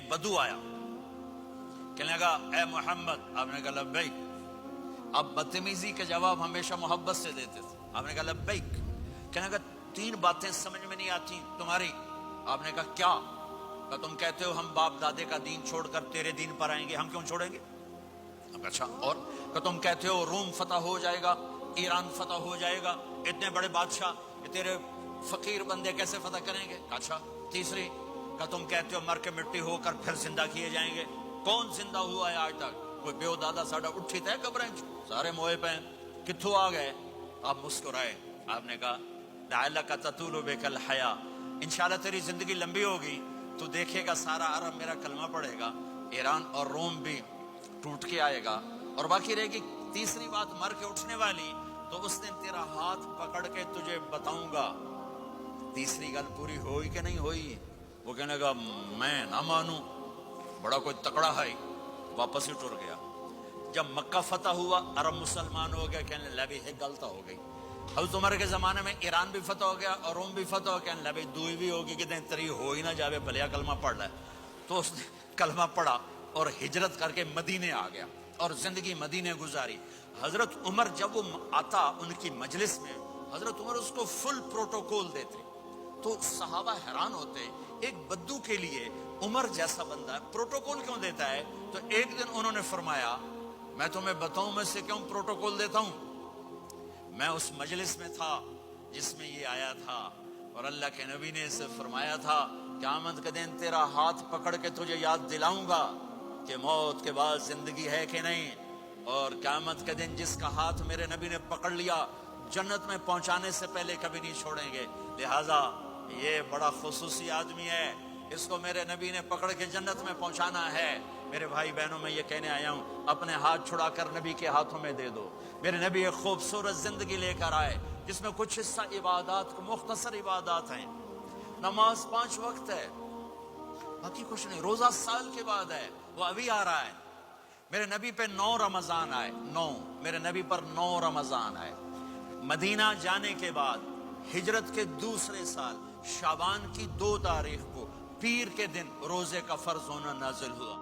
ایک بدو آیا، کہنے لگا اے محمد، آپ نے کہا لبیک. آپ بدتمیزی کے جواب ہمیشہ محبت سے دیتے تھے. آپ نے کہا لبیک. کہنے لگا 3 باتیں سمجھ میں نہیں آتی تمہاری. آپ نے کہا کیا؟ کہ تم کہتے ہو ہم باپ دادے کا دین چھوڑ کر تیرے دین پر آئیں گے، ہم کیوں چھوڑیں گے؟ اچھا، اور کہ تم کہتے ہو روم فتح ہو جائے گا، ایران فتح ہو جائے گا، اتنے بڑے بادشاہ یہ تیرے فقیر بندے کیسے فتح کریں گے؟ اچھا. تیسری کہ تم کہتے ہو مر کے مٹی ہو کر پھر زندہ کیے جائیں گے. کون زندہ ہوا ہے آج تک؟ کوئی بیو دادا ساڈا اٹھی تے قبریں سارے موئے پہ کتھوں آ گئے؟ آپ مسکرائے. آپ نے کہا لعلک تطول بک الحیا، انشاءاللہ تیری زندگی لمبی ہوگی تو دیکھے گا سارا عرب میرا کلمہ پڑھے گا، ایران اور روم بھی ٹوٹ کے آئے گا، اور باقی رہے گی تیسری بات مر کے اٹھنے والی. تو اس دن تیرا ہاتھ پکڑ کے تجھے بتاؤں گا. تیسری گل پوری ہوئی کہ نہیں ہوئی؟ وہ کہنے لگا میں نہ مانوں، بڑا کوئی تکڑا ہے. واپس ہی ٹر گیا. جب مکہ فتح ہوا، عرب مسلمان ہو گیا، کہنے لگے ہے غلط ہو گئی. حضرت عمر کے زمانے میں ایران بھی فتح ہو گیا اور روم بھی فتح ہو گیا، کہنے لگے دوئی بھی ہوگی کہ دیں تری ہو ہی نہ جاوے، بھلیا کلمہ پڑھ لے. تو اس نے کلمہ پڑھا اور ہجرت کر کے مدینے آ گیا اور زندگی مدینے گزاری. حضرت عمر جب وہ آتا ان کی مجلس میں، حضرت عمر اس کو فل پروٹوکول دیتے. تو صحابہ حیران ہوتے، ایک بدو کے لیے عمر جیسا بندہ پروٹوکول کیوں دیتا ہے؟ تو ایک دن انہوں نے فرمایا میں تمہیں بتاؤں میں سے کیوں پروٹوکول دیتا ہوں. میں اس مجلس میں تھا جس میں یہ آیا تھا، اور اللہ کے نبی نے اسے فرمایا تھا قیامت کے دن تیرا ہاتھ پکڑ کے تجھے یاد دلاؤں گا کہ موت کے بعد زندگی ہے کہ نہیں. اور قیامت کے دن جس کا ہاتھ میرے نبی نے پکڑ لیا جنت میں پہنچانے سے پہلے کبھی نہیں چھوڑیں گے. لہٰذا یہ بڑا خصوصی آدمی ہے، اس کو میرے نبی نے پکڑ کے جنت میں پہنچانا ہے. میرے بھائی بہنوں میں یہ کہنے آیا ہوں اپنے ہاتھ چھڑا کر نبی کے ہاتھوں میں دے دو. میرے نبی ایک خوبصورت زندگی لے کر آئے جس میں کچھ حصہ عبادات کو مختصر عبادات ہیں. نماز 5 وقت ہے، باقی کچھ نہیں. روزہ سال کے بعد ہے، وہ ابھی آ رہا ہے. میرے نبی پہ 9 رمضان آئے، 9 میرے نبی پر 9 رمضان آئے. مدینہ جانے کے بعد ہجرت کے دوسرے سال شعبان کی 2 تاریخ کو پیر کے دن روزے کا فرض ہونا نازل ہوا.